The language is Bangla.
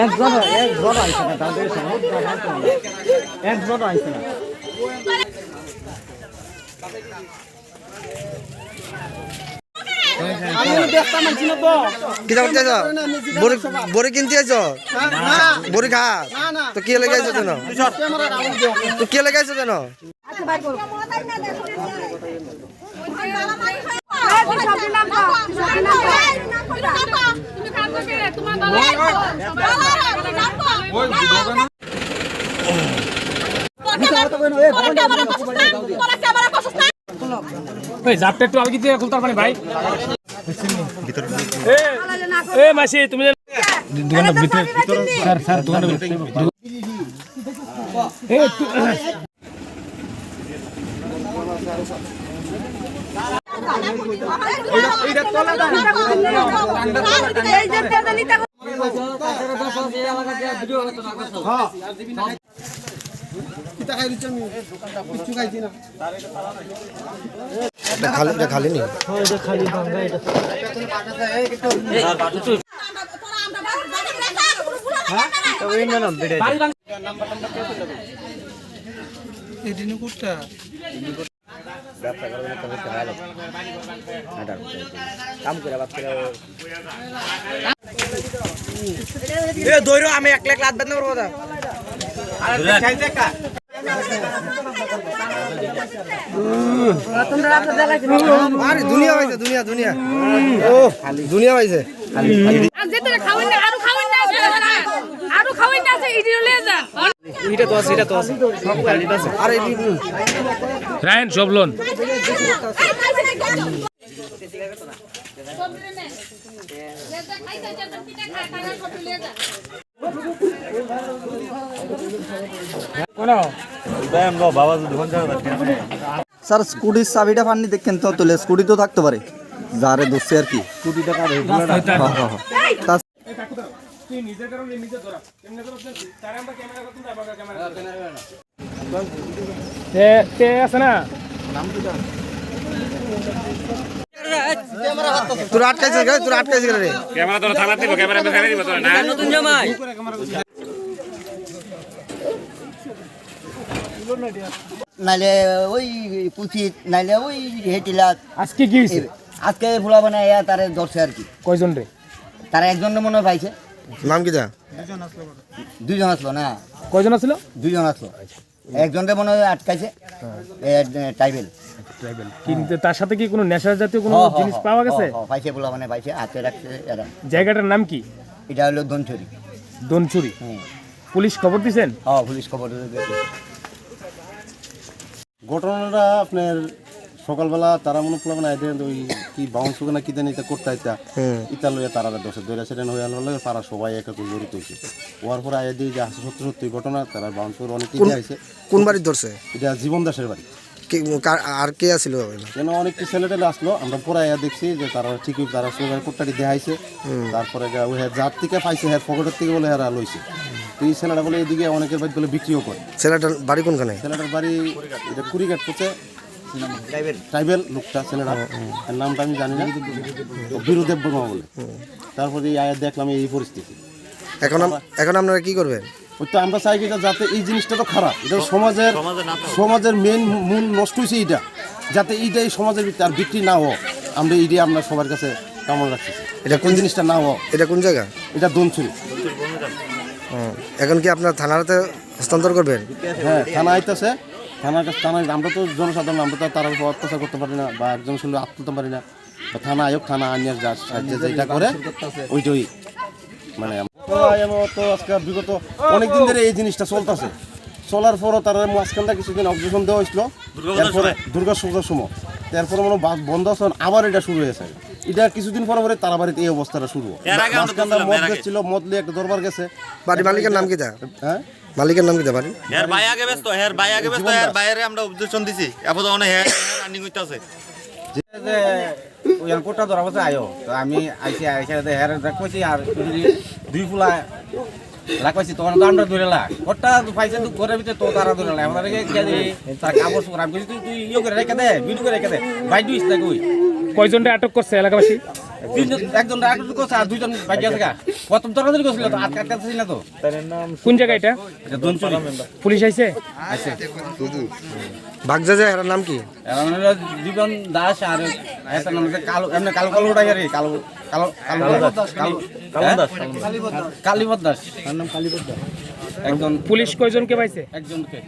একজন আইছে না তাদের সমস্ত একজন আইছে না আমি দেখতাম মানছি না তো কি করতে আছো বড়ি কিনতে আছো বড়ি খা তো কি লাগাইছো কেন তো কি লাগাইছো কেন জাপটা একটু আলগি দিয়ে খুলতে পারবেন ভাই এ মাসি তুমি দোকানের ভিতরে স্যার দোকানের ভিতরে খালি নি আমি এক লাখ লাভ বেতন করবো দুনিয়া পাইছে দুনিয়া ও দুনিয়া পাইছে রায়ন সব লোন স্যার স্কুটির চাবিটা পাননি দেখেন তো তুলে স্কুটি তো থাকতে পারে যারে দোষে আর কি স্কুটিটা আছে না তোর আটকাইছে রে ক্যামেরা তোরা থানা দিব ক্যামেরা ফেলে দিব তোরা না নতুন জামাই নাইলে ওই পুচি নাইলে ওই হেটিলা আজকে কি হইছে আজকে ফুলা বানায় তারে ধরছে আর কি কয়জন রে তারা একজন মনে হয় পাইছে নাম কি যা দুইজন আসলো না কয়জন আছিল দুইজন আসলো একজনকে মনে হয় আটকাইছে ট্রাইবেল কিন্তু তার সাথে কি কোনো নেশা জাতীয় কোনো জিনিস পাওয়া গেছে পাইছে ফুলা বানায় পাইছে হাতে রাখছে এরা জায়গাটার নাম কি এটা হলো দনচুরি দনচুরি পুলিশ খবর দিছেন পুলিশ খবর দিয়েছে ঘটনাটা আপনার সকালবেলা তারা মনে করলাম না ওই কি বাউন্স না কি জানি এটা করতে আইতা ইতা লইয়া তারা দশে দৈরা সেটেন হয়ে আলো পাড়া সবাই একা জড়িত হয়েছে হওয়ার পরে আয় দিয়ে যে সত্যি সত্যি ঘটনা তারা বাউন্স অনেক ইয়ে আছে কোন বাড়ির ধরছে এটা জীবন দাসের বাড়ি আর কে আসছিল কেন অনেকটি ছেলেটেলে আসলো আমরা পরে দেখছি যে তারা ঠিকই তারা সোগার কোট্টাটি দেখাইছে তারপরে ওই যার থেকে পাইছে হ্যাঁ পকেটের থেকে বলে হেরা লইছে এই ছেলেটা বলে এইদিকে অনেকের বাড়ি বলে বিক্রিও করে ছেলেটার বাড়ি কোনখানে ছেলেটার বাড়ি এটা কুড়িঘাট পড়ছে ট্রাইবেল লোকটা ছেলেটা এর নামটা আমি জানি না বীরদেব বর্মা বলে তারপরে এই আয়া দেখলাম এই পরিস্থিতি এখন আপনারা কি করবেন ওই তো আমরা চাই এটা যাতে এই জিনিসটা তো খারাপ এটা সমাজের মেন মূল নষ্ট হয়েছে এইটা যাতে এইটা এই সমাজের ভিতরে আর বিক্রি না হোক আমরা এইটাই আমরা সবার কাছে কামনা রাখছি এটা কোন জিনিসটা না হোক এটা কোন জায়গা এটা দনচুরি এখন কি আপনার থানাতে হস্তান্তর করবেন হ্যাঁ থানা আইতেছে থানায় আমরা তো জনসাধারণ আমরা তো তার উপর অত্যাচার করতে পারি না বা একজন শুনলে আপ তুলতে পারি না বা থানা আয়োগ থানা আইনের যা সাহায্য যেটা করে ওইটাই মানে তো আজকে বিগত অনেকদিন ধরে এই জিনিসটা চলতেছে চলার পরও তারা মাঝখানটা কিছুদিন অবজেকশন দেওয়া হয়েছিল তারপরে দুর্গা পূজার সময় তারপরে মনে বন্ধ আছে আবার এটা শুরু হয়েছে এটা কিছুদিন পরে তারা বাড়িতে এই অবস্থাটা শুরু মাঝখানটা মদ গেছিল মদ লিয়ে একটা দরবার গেছে বাড়ির মালিকের নাম কি তা হ্যাঁ মালিকের নাম কি তা বাড়ি হের ভাই আগে ব্যস্ত হের বাইরে আমরা অবজেকশন দিছি এখন অনেক হের রানিং হইতাছে যে ওই কোটা ধরা বসে আয়ো তো আমি আইসি হের কইছি আর দুই ফুলা লাগাইছি তখন তো আমরা ধরে লাগ কোটা পাইছে তো ঘরের ভিতরে তো তারা ধরে লাগ আমাদের তার কাপড় আমি কইছি তুই ইয়ে করে রেখে দে ভিডিও করে রেখে দে ভাই দুইস না কই কয়জনটা আটক করছে এলাকাবাসী একজন আটক করছে আর দুইজন বাকি আছে গা প্রথম তরকারি করছিল তো আটকাচ্ছি না তো কোন জায়গা এটা এটা দনচুরি পুলিশ আইছে আছে ভাগজা যায় এর নাম কি এখন হলো জীবন দাস আর একটা নাম হচ্ছে কালো এমনি কালো কালো ওটাই আর কি, কালো কালো কালো দাস কালীপদ দাস তার নাম কালীপদ দাস একজন পুলিশ কয়জনকে পাইছে একজনকে